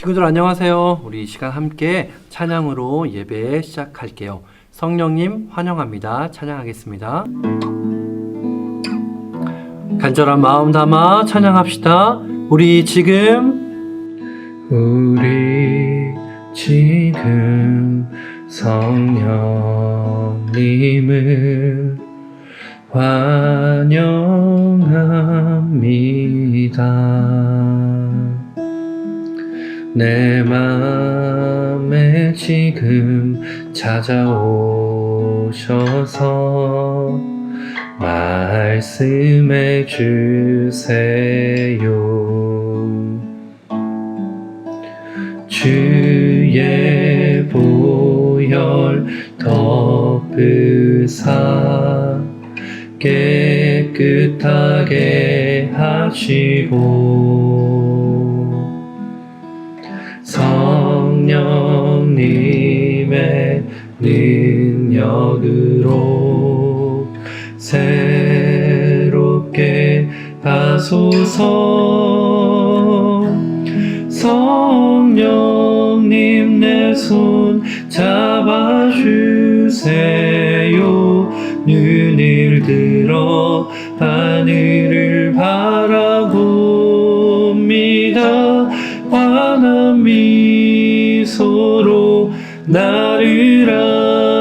친구들 안녕하세요. 우리 이 시간 함께 찬양으로 예배 시작할게요. 성령님 환영합니다. 찬양하겠습니다. 간절한 마음 담아 찬양합시다. 우리 지금 성령님을 환영합니다. 내 맘에 지금 찾아오셔서 말씀해 주세요. 주의 보혈 덮으사 깨끗하게 하시고 성령님의 능력으로 새롭게 하소서. 성령님 내 손 잡아주세요. 눈을 들어 하늘을 바라봅니다. 환한 미소로 나를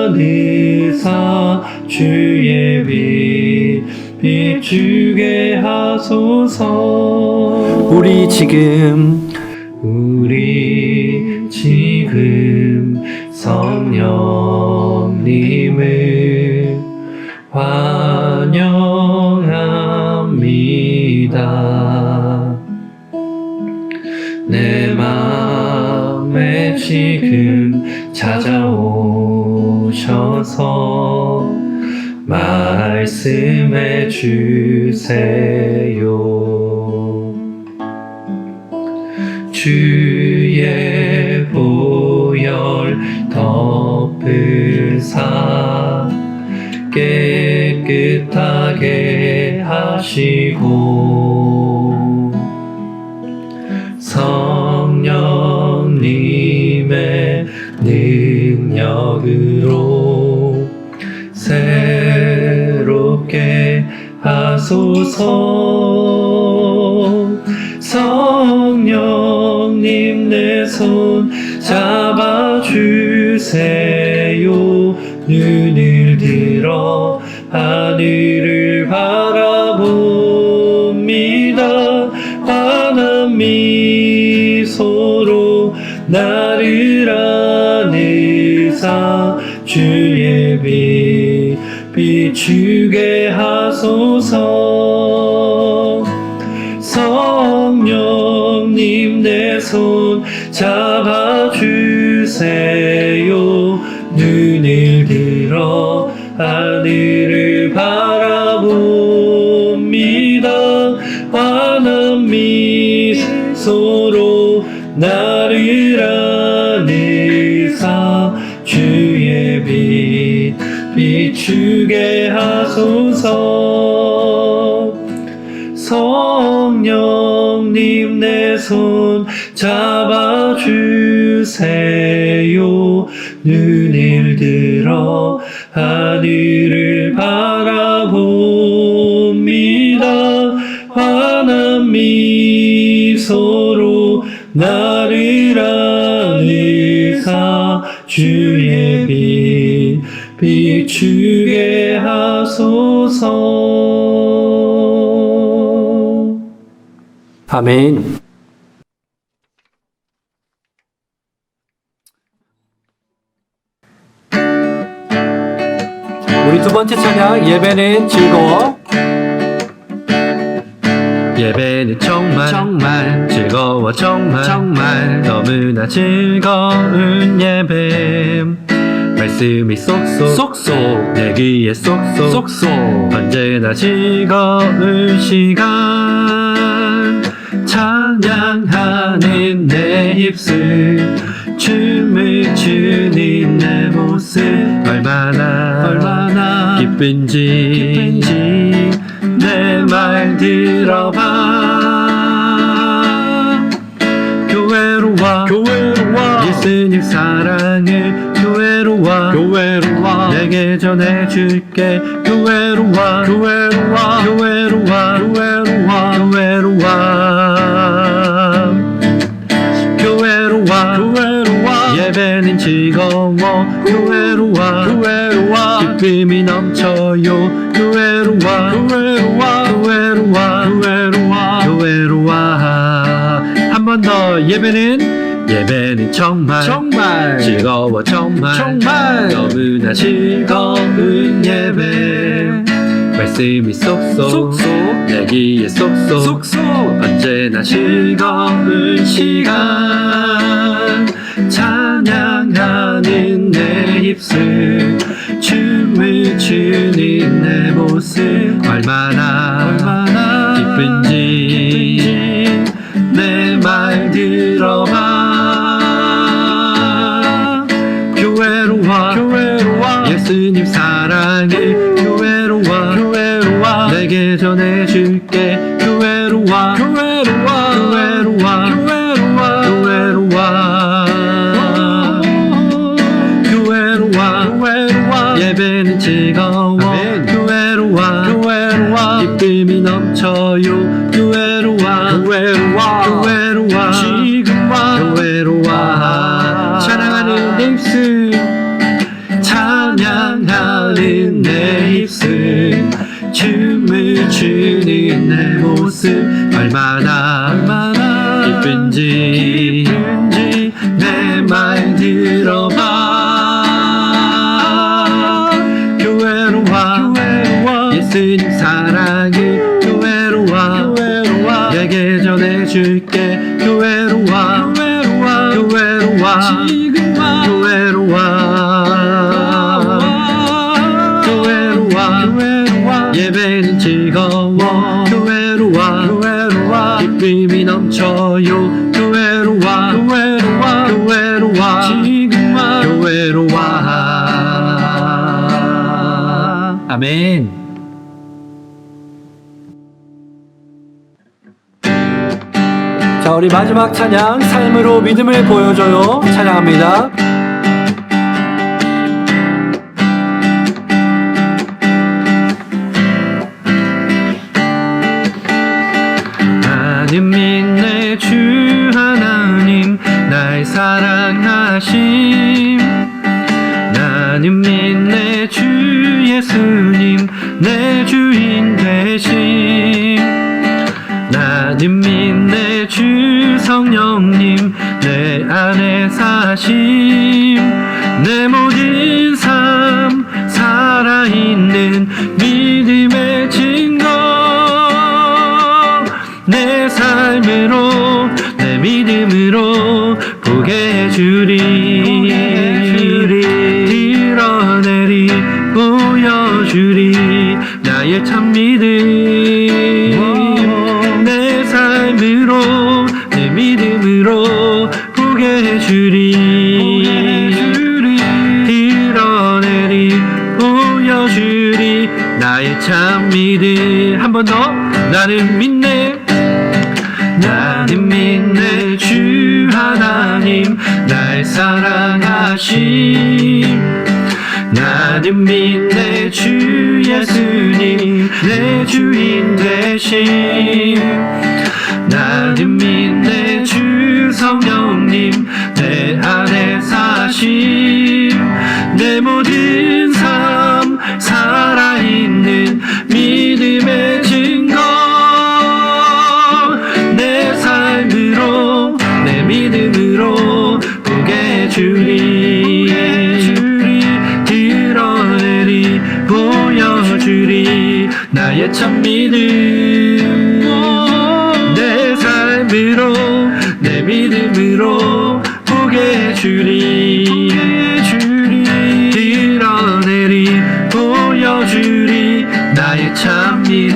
안으사 주의 빛 비추게 하소서. 우리 지금 성령님을 환영합니다. 내 맘에 지금 찾아오셔서 말씀해 주세요. 주의 보혈 덮으사 깨끗하게 하시고 성령님의 능력으로 새롭게 하소서. 성령님 내 손 잡아주세요. 눈을 들어 하늘을 바라봅니다. 환한 미소로 나를 안으사 주의 빛 비추게 하소서. 성령님 내 손 잡아주세요. 눈을 들어 하늘을 바라봅니다. 환한 미소로 나를 안으사 주의 빛 비추게 하소서. 성령님 내 손 잡아주세요. 눈을 들어 하늘을 바라봅니다. 환한 미소로 나를 안으사 주의 빛 비추게 하소서. 아멘. 우리 두 번째 찬양 예배는 즐거워. 예배는 정말 즐거워. 정말 너무나 즐거운 예배. 말씀이 쏙쏙 내 귀에 쏙쏙 언제나 즐거운 시간. 찬양하는 내 입술 춤을 추는 내 모습 얼마나 기쁜지 내 말 들어봐. 교회로 와 예수님 사랑을 교회로 와 내게 전해줄게 교회로 와 교회로 와 교회로 와 교회로 와 교회로 와 교회로 와 교회로 와 예배는 즐거워 교회로 와 교회로 와 기쁨이 넘쳐요 교회로 와 교회로 와 교회로 와 교회로 와 교회로 와 한 번 더 예배는 정말 즐거워 정말 너무나 즐거운 예배 말씀이 쏙쏙 내 귀에 쏙쏙 언제나 즐거운 시간 찬양하는 내 입술 춤을 추는 내 모습 얼마나 기쁜지 내 말 들어봐 교회로 와 예수님 사랑해 교회로 와 내게 전해줄게 교회로 와 교회로 와 예배는 즐거워 교회로 와 기쁨이 넘쳐요 교회로 와 지금 와 교회로 와 찬양하는 내 입술 찬양하는 내 입술 춤을 추는 내 모습 얼마나 기쁜지 내 말 들어봐 교회로 와 예수님 사랑해 교회로 와 내게 전해줄게 교회로 와 지금 와 교회로 와 예배는 즐거워 교회로 와 기쁨이 넘쳐요 교회로 와 지금 와 교회로 와 아멘. 자, 우리 마지막 찬양 삶으로 믿음을 보여줘요 찬양합니다. 나는 믿네 주 하나님 날 사랑하심 나는 믿네 주 예수님 내 주인 되심 나는 믿네 주 성령님 내 안에 사심 내 모든 삶 살아있는 믿음의 증거 내 삶으로 내 믿음으로 보게 해주리 드러내리 보여주리 나의 참 믿음 내 삶으로 내 믿음으로 보게 해주리 드러내리 보여주리 나의 참 믿음 한 번 더 나는 믿네 주 하나님 날 사랑하심 나는 믿네 주 예수님 내 주인 되심 나는 믿네 주 성령님 내 안에 사심 내 모든 삶 살아있는 믿음의 증거 내 삶으로 내 믿음으로 보게 해주리 드러내리 보여주리 나의 참 믿음 내 삶으로 내 믿음으로 보게 해주리 드러내리 보여주리 나의 참 믿음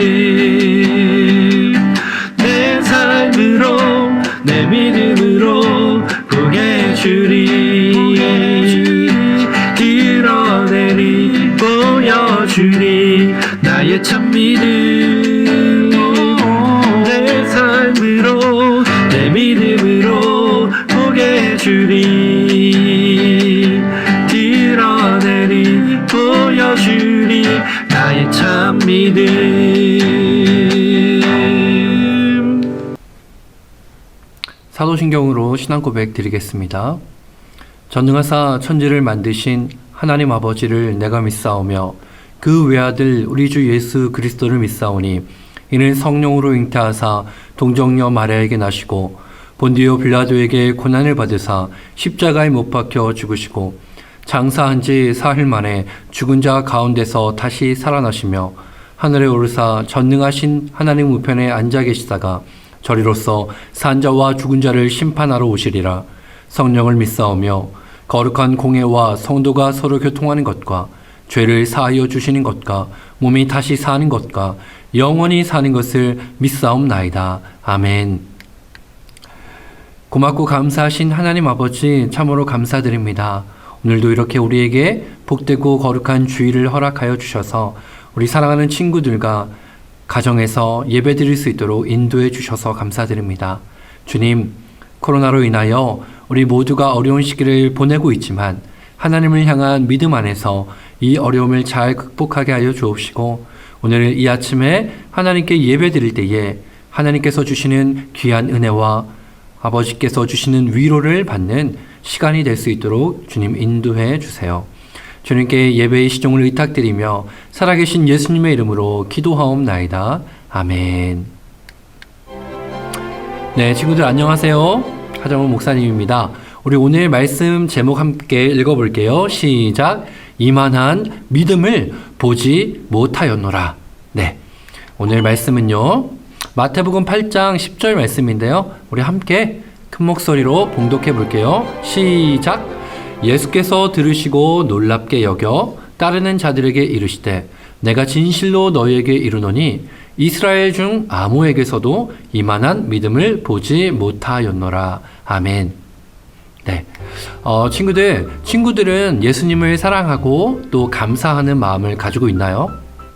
내 삶으로 내 믿음으로 보게 해주리 드러내리 보여주리 나의 참 믿음 내 삶으로 내 믿음으로 보게 해주리 믿음. 사도신경으로 신앙 고백 드리겠습니다. 전능하사 천지를 만드신 하나님 아버지를 내가 믿사오며 그 외아들 우리 주 예수 그리스도를 믿사오니 이는 성령으로 잉태하사 동정녀 마리아에게 나시고 본디오 빌라도에게 고난을 받으사 십자가에 못 박혀 죽으시고 장사한 지 사흘 만에 죽은 자 가운데서 다시 살아나시며 하늘에 오르사 전능하신 하나님 우편에 앉아 계시다가 저리로서 산자와 죽은 자를 심판하러 오시리라. 성령을 믿사오며 거룩한 공회와 성도가 서로 교통하는 것과 죄를 사하여 주시는 것과 몸이 다시 사는 것과 영원히 사는 것을 믿사옵나이다. 아멘. 고맙고 감사하신 하나님 아버지 참으로 감사드립니다. 오늘도 이렇게 우리에게 복되고 거룩한 주일을 허락하여 주셔서 우리 사랑하는 친구들과 가정에서 예배드릴 수 있도록 인도해 주셔서 감사드립니다. 주님, 코로나로 인하여 우리 모두가 어려운 시기를 보내고 있지만 하나님을 향한 믿음 안에서 이 어려움을 잘 극복하게 하여 주옵시고 오늘 이 아침에 하나님께 예배드릴 때에 하나님께서 주시는 귀한 은혜와 아버지께서 주시는 위로를 받는 시간이 될 수 있도록 주님 인도해 주세요. 주님께 예배의 시종을 의탁드리며 살아계신 예수님의 이름으로 기도하옵나이다. 아멘. 네, 친구들 안녕하세요. 하정우 목사님입니다. 우리 오늘 말씀 제목 함께 읽어볼게요. 시작. 이만한 믿음을 보지 못하였노라. 네, 오늘 말씀은요 마태복음 8장 10절 말씀인데요. 우리 함께 큰 목소리로 봉독해 볼게요. 시작. 예수께서 들으시고 놀랍게 여겨 따르는 자들에게 이르시되 내가 진실로 너희에게 이르노니 이스라엘 중 아무에게서도 이만한 믿음을 보지 못하였노라. 아멘. 네, 친구들은 예수님을 사랑하고 또 감사하는 마음을 가지고 있나요?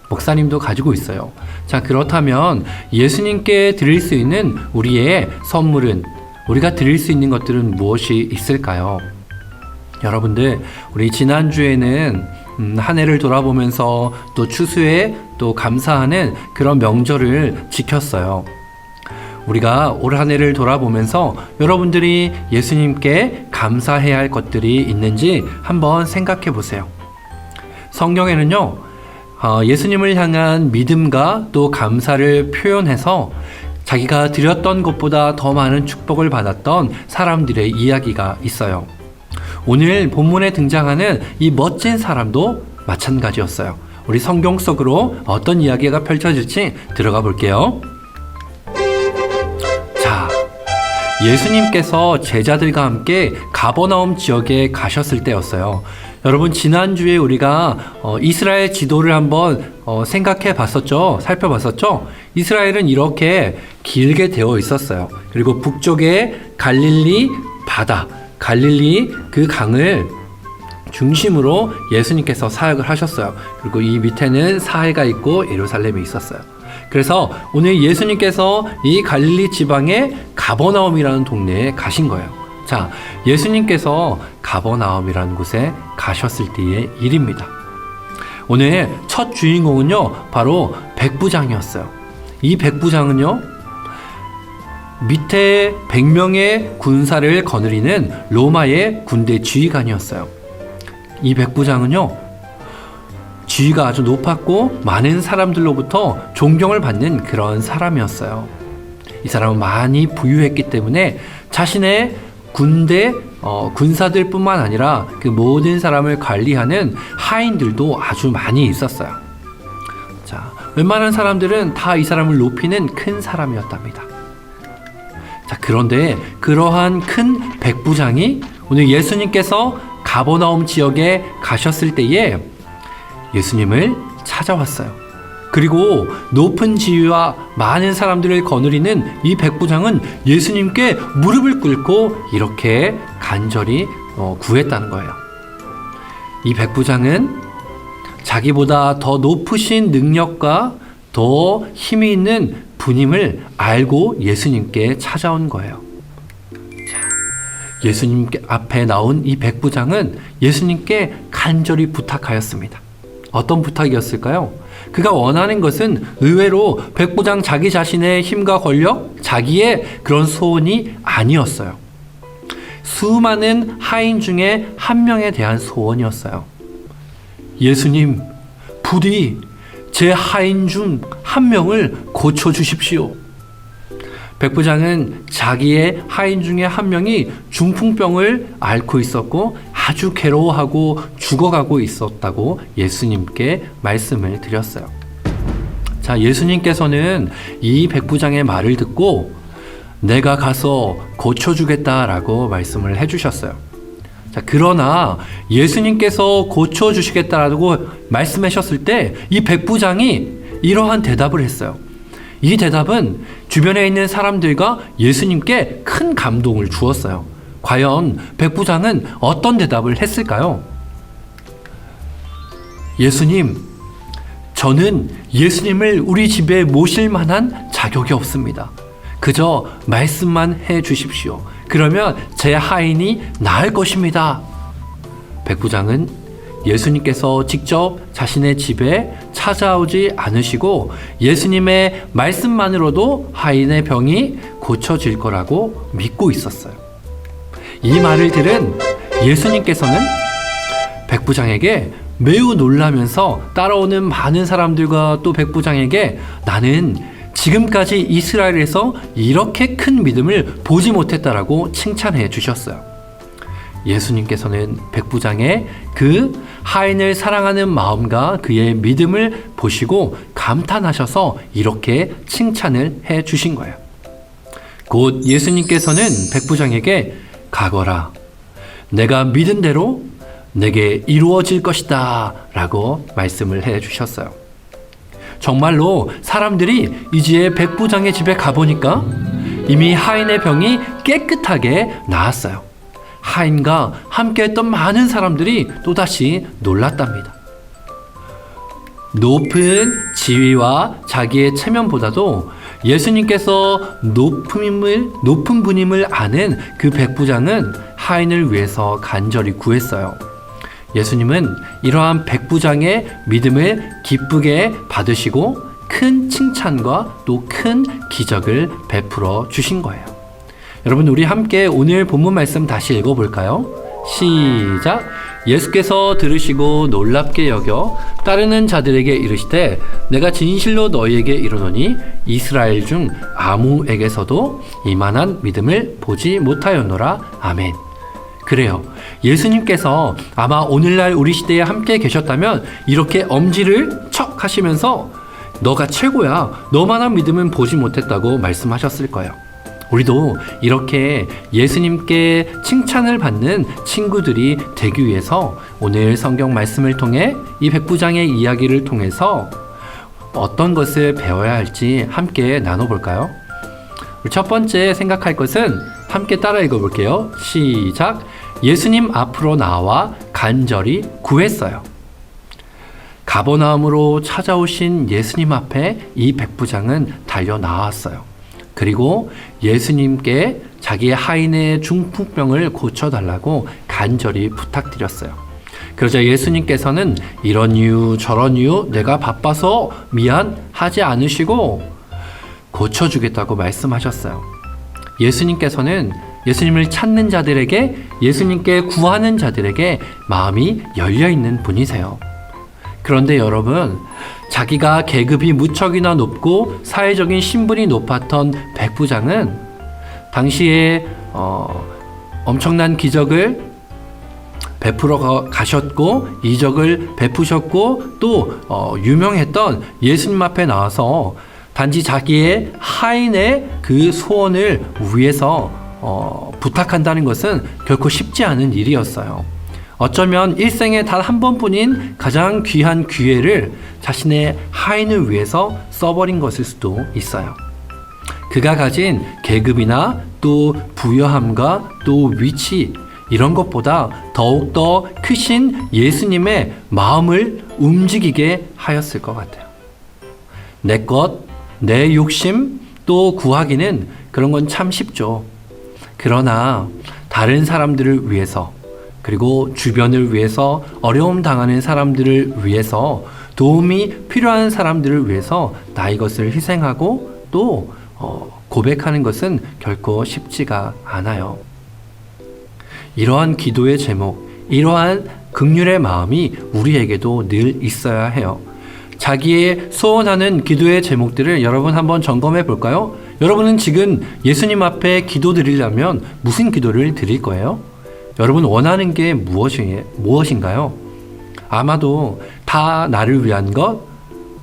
목사님도 가지고 있어요. 자, 그렇다면 예수님께 드릴 수 있는 우리의 선물은, 우리가 드릴 수 있는 것들은 무엇이 있을까요? 여러분들, 우리 지난주에는 한 해를 돌아보면서 또 추수에 또 감사하는 그런 명절을 지켰어요. 우리가 올 한 해를 돌아보면서 여러분들이 예수님께 감사해야 할 것들이 있는지 한번 생각해 보세요. 성경에는요, 예수님을 향한 믿음과 또 감사를 표현해서 자기가 드렸던 것보다 더 많은 축복을 받았던 사람들의 이야기가 있어요. 오늘 본문에 등장하는 이 멋진 사람도 마찬가지였어요. 우리 성경 속으로 어떤 이야기가 펼쳐질지 들어가 볼게요. 자, 예수님께서 제자들과 함께 가버나움 지역에 가셨을 때였어요. 여러분, 지난주에 우리가 이스라엘 지도를 한번 생각해 봤었죠? 살펴봤었죠? 이스라엘은 이렇게 길게 되어 있었어요. 그리고 북쪽에 갈릴리 바다, 갈릴리 그 강을 중심으로 예수님께서 사역을 하셨어요. 그리고 이 밑에는 사해가 있고 예루살렘이 있었어요. 그래서 오늘 예수님께서 이 갈릴리 지방의 가버나움이라는 동네에 가신 거예요. 자, 예수님께서 가버나움이라는 곳에 가셨을 때의 일입니다. 오늘 첫 주인공은요, 바로 백부장이었어요. 이 백부장은요, 밑에 100명의 군사를 거느리는 로마의 군대 지휘관이었어요. 이 백부장은요, 지위가 아주 높았고 많은 사람들로부터 존경을 받는 그런 사람이었어요. 이 사람은 많이 부유했기 때문에 자신의 군대 군사들 뿐만 아니라 그 모든 사람을 관리하는 하인들도 아주 많이 있었어요. 자, 웬만한 사람들은 다 이 사람을 높이는 큰 사람이었답니다. 자, 그런데 그러한 큰 백부장이 오늘 예수님께서 가버나움 지역에 가셨을 때에 예수님을 찾아왔어요. 그리고 높은 지위와 많은 사람들을 거느리는 이 백부장은 예수님께 무릎을 꿇고 이렇게 간절히 구했다는 거예요. 이 백부장은 자기보다 더 높으신 능력과 더 힘이 있는 분임을 알고 예수님께 찾아온 거예요. 자, 예수님 앞에 나온 이 백부장은 예수님께 간절히 부탁하였습니다. 어떤 부탁이었을까요? 그가 원하는 것은 의외로 백부장 자기 자신의 힘과 권력, 자기의 그런 소원이 아니었어요. 수많은 하인 중에 한 명에 대한 소원이었어요. 예수님, 부디 제 하인 중 한 명을 고쳐주십시오. 백부장은 자기의 하인 중에 한 명이 중풍병을 앓고 있었고 아주 괴로워하고 죽어가고 있었다고 예수님께 말씀을 드렸어요. 자, 예수님께서는 이 백부장의 말을 듣고 내가 가서 고쳐주겠다라고 말씀을 해주셨어요. 자, 그러나 예수님께서 고쳐주시겠다라고 말씀하셨을 때 이 백부장이 이러한 대답을 했어요. 이 대답은 주변에 있는 사람들과 예수님께 큰 감동을 주었어요. 과연 백부장은 어떤 대답을 했을까요? 예수님, 저는 예수님을 우리 집에 모실 만한 자격이 없습니다. 그저 말씀만 해 주십시오. 그러면 제 하인이 나을 것입니다. 백부장은 예수님께서 직접 자신의 집에 찾아오지 않으시고 예수님의 말씀만으로도 하인의 병이 고쳐질 거라고 믿고 있었어요. 이 말을 들은 예수님께서는 백부장에게 매우 놀라면서 따라오는 많은 사람들과 또 백부장에게 나는 지금까지 이스라엘에서 이렇게 큰 믿음을 보지 못했다라고 칭찬해 주셨어요. 예수님께서는 백부장의 그 하인을 사랑하는 마음과 그의 믿음을 보시고 감탄하셔서 이렇게 칭찬을 해 주신 거예요. 곧 예수님께서는 백부장에게 가거라. 내가 믿은 대로 내게 이루어질 것이다 라고 말씀을 해 주셨어요. 정말로 사람들이 이제 백부장의 집에 가보니까 이미 하인의 병이 깨끗하게 나았어요. 하인과 함께했던 많은 사람들이 또다시 놀랐답니다. 높은 지위와 자기의 체면보다도 예수님께서 높은 분임을 아는 그 백부장은 하인을 위해서 간절히 구했어요. 예수님은 이러한 백부장의 믿음을 기쁘게 받으시고 큰 칭찬과 또 큰 기적을 베풀어 주신 거예요. 여러분, 우리 함께 오늘 본문 말씀 다시 읽어볼까요? 시작! 예수께서 들으시고 놀랍게 여겨 따르는 자들에게 이르시되 내가 진실로 너희에게 이르노니 이스라엘 중 아무에게서도 이만한 믿음을 보지 못하였노라. 아멘. 그래요. 예수님께서 아마 오늘날 우리 시대에 함께 계셨다면 이렇게 엄지를 척 하시면서 너가 최고야. 너만한 믿음은 보지 못했다고 말씀하셨을 거예요. 우리도 이렇게 예수님께 칭찬을 받는 친구들이 되기 위해서 오늘 성경 말씀을 통해 이 백부장의 이야기를 통해서 어떤 것을 배워야 할지 함께 나눠볼까요? 첫 번째 생각할 것은 함께 따라 읽어볼게요. 시작! 예수님 앞으로 나와 간절히 구했어요. 가버나움으로 찾아오신 예수님 앞에 이 백부장은 달려 나왔어요. 그리고 예수님께 자기의 하인의 중풍병을 고쳐달라고 간절히 부탁드렸어요. 그러자 예수님께서는 이런 이유 저런 이유 내가 바빠서 미안하지 않으시고 고쳐주겠다고 말씀하셨어요. 예수님께서는 예수님을 찾는 자들에게, 예수님께 구하는 자들에게 마음이 열려있는 분이세요. 그런데 여러분, 자기가 계급이 무척이나 높고 사회적인 신분이 높았던 백부장은 당시에 엄청난 기적을 베풀어 가셨고 이적을 베푸셨고 또 유명했던 예수님 앞에 나와서 단지 자기의 하인의 그 소원을 위해서 부탁한다는 것은 결코 쉽지 않은 일이었어요. 어쩌면 일생에 단 한 번뿐인 가장 귀한 기회를 자신의 하인을 위해서 써버린 것일 수도 있어요. 그가 가진 계급이나 또 부여함과 또 위치 이런 것보다 더욱더 크신 예수님의 마음을 움직이게 하였을 것 같아요. 내 것, 내 욕심 또 구하기는 그런 건 참 쉽죠. 그러나 다른 사람들을 위해서 그리고 주변을 위해서 어려움 당하는 사람들을 위해서 도움이 필요한 사람들을 위해서 나의 것을 희생하고 또 고백하는 것은 결코 쉽지가 않아요. 이러한 기도의 제목, 이러한 긍휼의 마음이 우리에게도 늘 있어야 해요. 자기의 소원하는 기도의 제목들을 여러분 한번 점검해 볼까요? 여러분은 지금 예수님 앞에 기도 드리려면 무슨 기도를 드릴 거예요? 여러분 원하는 게 무엇인가요? 아마도 다 나를 위한 것,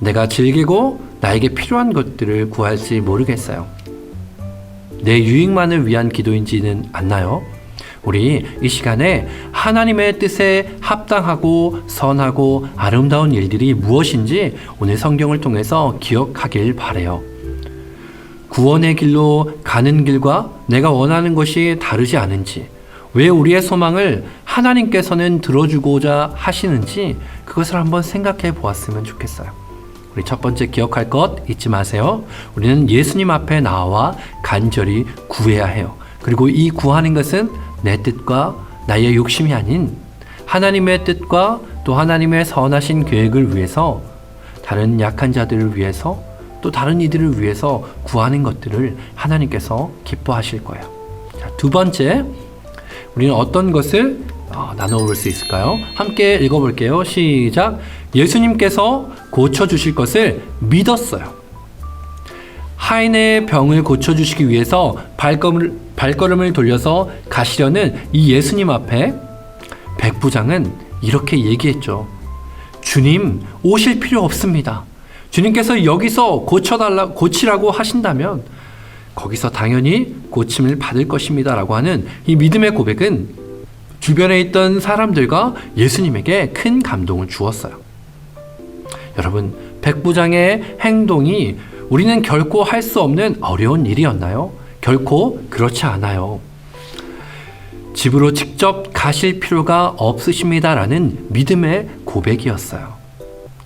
내가 즐기고 나에게 필요한 것들을 구할지 모르겠어요. 내 유익만을 위한 기도인지는 않나요? 우리 이 시간에 하나님의 뜻에 합당하고 선하고 아름다운 일들이 무엇인지 오늘 성경을 통해서 기억하길 바라요. 구원의 길로 가는 길과 내가 원하는 것이 다르지 않은지, 왜 우리의 소망을 하나님께서는 들어주고자 하시는지 그것을 한번 생각해 보았으면 좋겠어요. 우리 첫 번째 기억할 것 잊지 마세요. 우리는 예수님 앞에 나와 간절히 구해야 해요. 그리고 이 구하는 것은 내 뜻과 나의 욕심이 아닌 하나님의 뜻과 또 하나님의 선하신 계획을 위해서, 다른 약한 자들을 위해서, 또 다른 이들을 위해서 구하는 것들을 하나님께서 기뻐하실 거예요. 자, 두 번째, 우리는 어떤 것을 나눠볼 수 있을까요? 함께 읽어볼게요. 시작. 예수님께서 고쳐주실 것을 믿었어요. 하인의 병을 고쳐주시기 위해서 발걸음을 돌려서 가시려는 이 예수님 앞에 백부장은 이렇게 얘기했죠. 주님, 오실 필요 없습니다. 주님께서 여기서 고치라고 하신다면 거기서 당연히 고침을 받을 것입니다 라고 하는 이 믿음의 고백은 주변에 있던 사람들과 예수님에게 큰 감동을 주었어요. 여러분, 백부장의 행동이 우리는 결코 할 수 없는 어려운 일이었나요? 결코 그렇지 않아요. 집으로 직접 가실 필요가 없으십니다라는 믿음의 고백이었어요.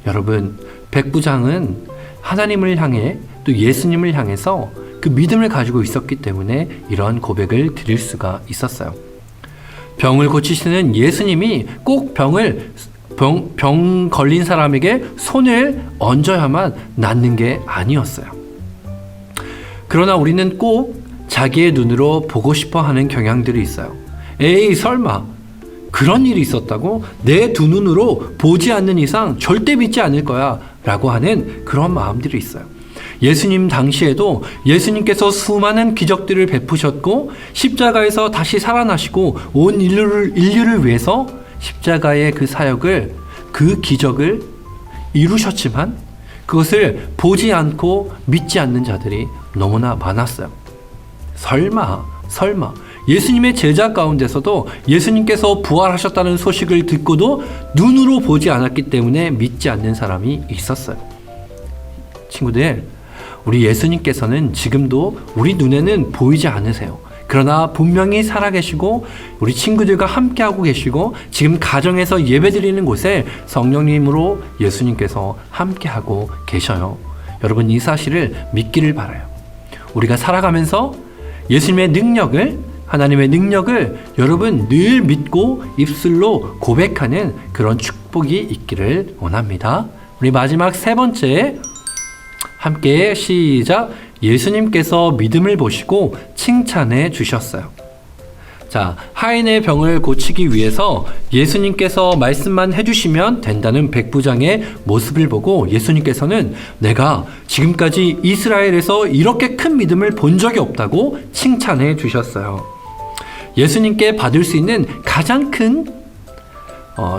여러분, 백부장은 하나님을 향해 또 예수님을 향해서 그 믿음을 가지고 있었기 때문에 이러한 고백을 드릴 수가 있었어요. 병을 고치시는 예수님이 꼭 병 걸린 사람에게 손을 얹어야만 낫는 게 아니었어요. 그러나 우리는 꼭 자기의 눈으로 보고 싶어 하는 경향들이 있어요. 에이, 설마 그런 일이 있었다고? 내 두 눈으로 보지 않는 이상 절대 믿지 않을 거야 라고 하는 그런 마음들이 있어요. 예수님 당시에도 예수님께서 수많은 기적들을 베푸셨고 십자가에서 다시 살아나시고 온 인류를 위해서 십자가의 그 사역을, 그 기적을 이루셨지만 그것을 보지 않고 믿지 않는 자들이 너무나 많았어요. 설마 예수님의 제자 가운데서도 예수님께서 부활하셨다는 소식을 듣고도 눈으로 보지 않았기 때문에 믿지 않는 사람이 있었어요. 친구들, 우리 예수님께서는 지금도 우리 눈에는 보이지 않으세요. 그러나 분명히 살아계시고 우리 친구들과 함께하고 계시고 지금 가정에서 예배드리는 곳에 성령님으로 예수님께서 함께하고 계셔요. 여러분, 이 사실을 믿기를 바라요. 우리가 살아가면서 예수님의 능력을, 하나님의 능력을 여러분 늘 믿고 입술로 고백하는 그런 축복이 있기를 원합니다. 우리 마지막 세 번째 함께 시작. 예수님께서 믿음을 보시고 칭찬해 주셨어요. 자, 하인의 병을 고치기 위해서 예수님께서 말씀만 해주시면 된다는 백부장의 모습을 보고 예수님께서는 내가 지금까지 이스라엘에서 이렇게 큰 믿음을 본 적이 없다고 칭찬해 주셨어요. 예수님께 받을 수 있는 가장 큰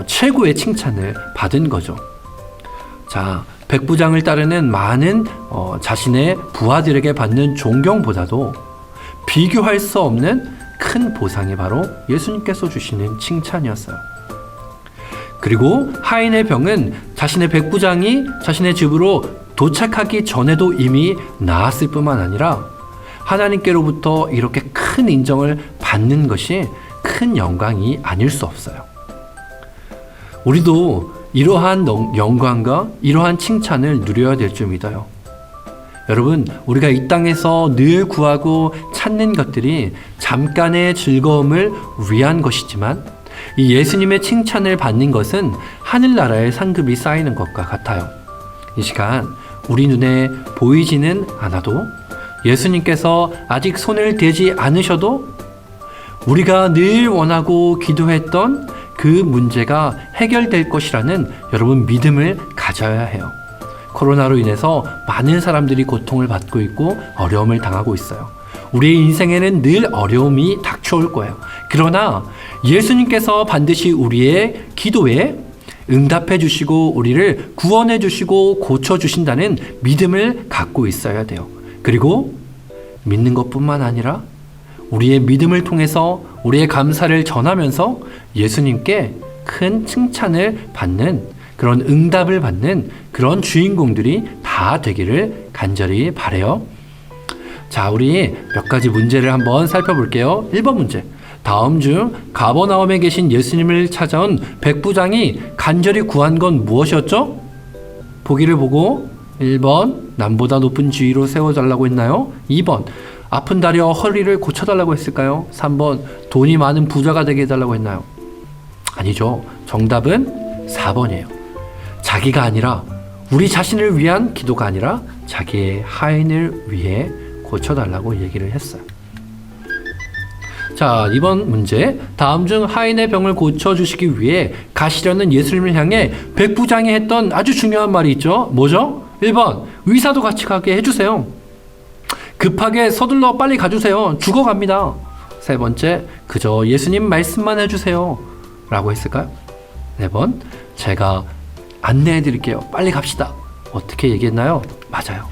최고의 칭찬을 받은 거죠. 자, 백부장을 따르는 많은 자신의 부하들에게 받는 존경보다도 비교할 수 없는 큰 보상이 바로 예수님께서 주시는 칭찬이었어요. 그리고 하인의 병은 자신의 백부장이 자신의 집으로 도착하기 전에도 이미 나았을 뿐만 아니라 하나님께로부터 이렇게 큰 인정을 받는 것이 큰 영광이 아닐 수 없어요. 우리도 이러한 영광과 이러한 칭찬을 누려야 될 줄 믿어요. 여러분, 우리가 이 땅에서 늘 구하고 찾는 것들이 잠깐의 즐거움을 위한 것이지만 이 예수님의 칭찬을 받는 것은 하늘나라의 상급이 쌓이는 것과 같아요. 이 시간 우리 눈에 보이지는 않아도 예수님께서 아직 손을 대지 않으셔도 우리가 늘 원하고 기도했던 그 문제가 해결될 것이라는 여러분 믿음을 가져야 해요. 코로나로 인해서 많은 사람들이 고통을 받고 있고 어려움을 당하고 있어요. 우리의 인생에는 늘 어려움이 닥쳐올 거예요. 그러나 예수님께서 반드시 우리의 기도에 응답해 주시고 우리를 구원해 주시고 고쳐 주신다는 믿음을 갖고 있어야 돼요. 그리고 믿는 것뿐만 아니라 우리의 믿음을 통해서 우리의 감사를 전하면서 예수님께 큰 칭찬을 받는 그런 응답을 받는 그런 주인공들이 다 되기를 간절히 바라요. 자, 우리 몇 가지 문제를 한번 살펴볼게요. 1번 문제. 다음 중 가버나움에 계신 예수님을 찾아온 백부장이 간절히 구한 건 무엇이었죠? 보기를 보고 1번 남보다 높은 지위로 세워달라고 했나요? 2번 아픈 다리와 허리를 고쳐달라고 했을까요? 3번 돈이 많은 부자가 되게 해달라고 했나요? 아니죠. 정답은 4번이에요. 자기가 아니라 우리 자신을 위한 기도가 아니라 자기의 하인을 위해 고쳐달라고 얘기를 했어요. 자, 2번 문제. 다음 중 하인의 병을 고쳐주시기 위해 가시려는 예수님을 향해 백부장이 했던 아주 중요한 말이 있죠. 뭐죠? 1번 의사도 같이 가게 해주세요. 급하게 서둘러 빨리 가주세요. 죽어갑니다. 3번째 그저 예수님 말씀만 해주세요 라고 했을까요? 4번 제가 안내해 드릴게요. 빨리 갑시다. 어떻게 얘기했나요? 맞아요.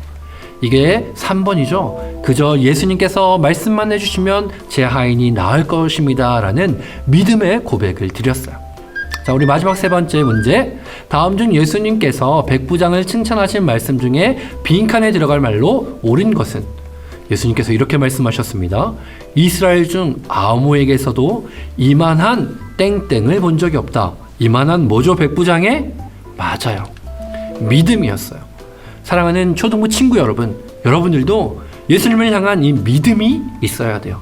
이게 3번이죠. 그저 예수님께서 말씀만 해주시면 제 하인이 나을 것입니다 라는 믿음의 고백을 드렸어요. 자, 우리 마지막 3번째 문제. 다음 중 예수님께서 백부장을 칭찬하신 말씀 중에 빈칸에 들어갈 말로 옳은 것은? 예수님께서 이렇게 말씀하셨습니다. 이스라엘 중 아무에게서도 이만한 땡땡을 본 적이 없다. 이만한 뭐죠? 백부장의? 맞아요. 믿음이었어요. 사랑하는 초등부 친구 여러분, 여러분들도 예수님을 향한 이 믿음이 있어야 돼요.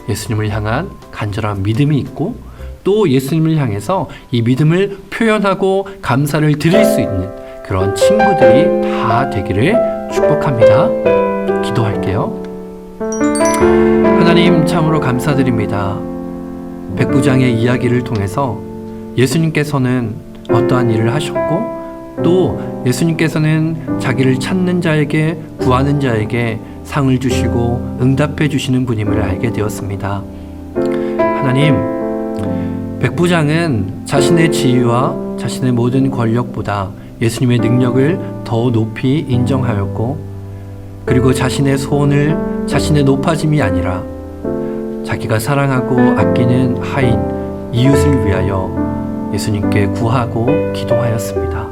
예수님을 향한 간절한 믿음이 있고 또 예수님을 향해서 이 믿음을 표현하고 감사를 드릴 수 있는 그런 친구들이 다 되기를 축복합니다. 기도할게요. 하나님 참으로 감사드립니다. 백부장의 이야기를 통해서 예수님께서는 어떠한 일을 하셨고 또 예수님께서는 자기를 찾는 자에게 구하는 자에게 상을 주시고 응답해 주시는 분임을 알게 되었습니다. 하나님, 백부장은 자신의 지위와 자신의 모든 권력보다 예수님의 능력을 더 높이 인정하였고 그리고 자신의 소원을 자신의 높아짐이 아니라 자기가 사랑하고 아끼는 하인, 이웃을 위하여 예수님께 구하고 기도하였습니다.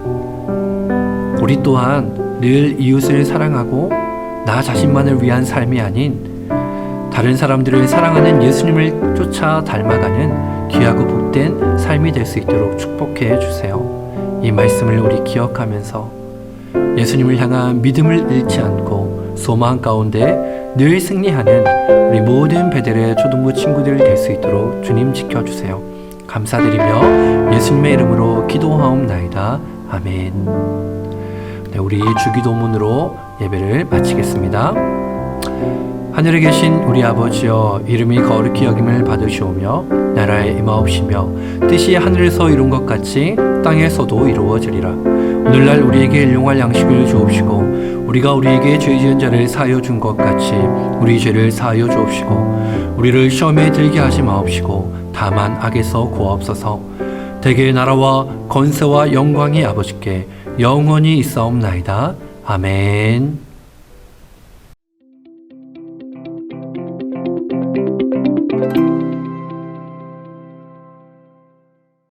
우리 또한 늘 이웃을 사랑하고 나 자신만을 위한 삶이 아닌 다른 사람들을 사랑하는 예수님을 쫓아 닮아가는 귀하고 복된 삶이 될 수 있도록 축복해 주세요. 이 말씀을 우리 기억하면서 예수님을 향한 믿음을 잃지 않고 소망 가운데 늘 승리하는 우리 모든 베델의 초등부 친구들 될 수 있도록 주님 지켜주세요. 감사드리며 예수님의 이름으로 기도하옵나이다. 아멘. 네, 우리 주기도문으로 예배를 마치겠습니다. 하늘에 계신 우리 아버지여, 이름이 거룩히 여김을 받으시오며 나라에 임하옵시며 뜻이 하늘에서 이룬 것 같이 땅에서도 이루어지리라. 오늘날 우리에게 일용할 양식을 주옵시고 우리가 우리에게 죄 지은 자를 사하여 준 것 같이 우리 죄를 사하여 주옵시고 우리를 시험에 들게 하지 마옵시고 다만 악에서 구하옵소서. 대개의 나라와 권세와 영광이 아버지께 영원히 있사옵나이다. 아멘.